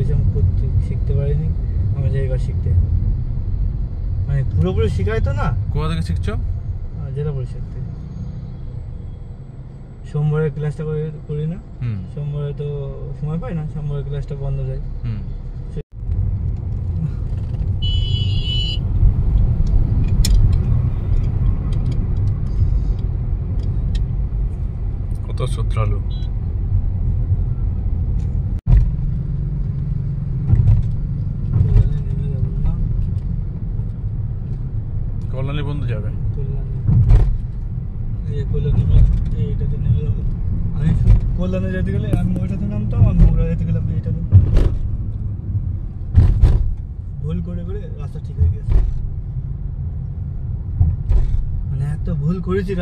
গেছি, আমি করতে শিখতে পারিনি, আমি যাই এবার শিখতে। মানে পুরোপুরি শেখায় তো না। কোথা থেকে শিখছো? জেলা পরিষদ থেকে। সোমবারের ক্লাসটা করি না, সোমবারে তো সময় পাই না, সোমবারের ক্লাসটা বন্ধ যায়। কত শ্রদ্ধালু। কল্যাণী বন্ধু যাবে, এইটাতে নেমে যাবো। আমি কল্যাণে যেতে গেলে আমি ওইটাতে নামতাম, আর মোগরা যেতে গেলে আমি এইটাতে। ভুল করে করে রাস্তা ঠিক হয়ে গেছে, মানে এত ভুল করেছি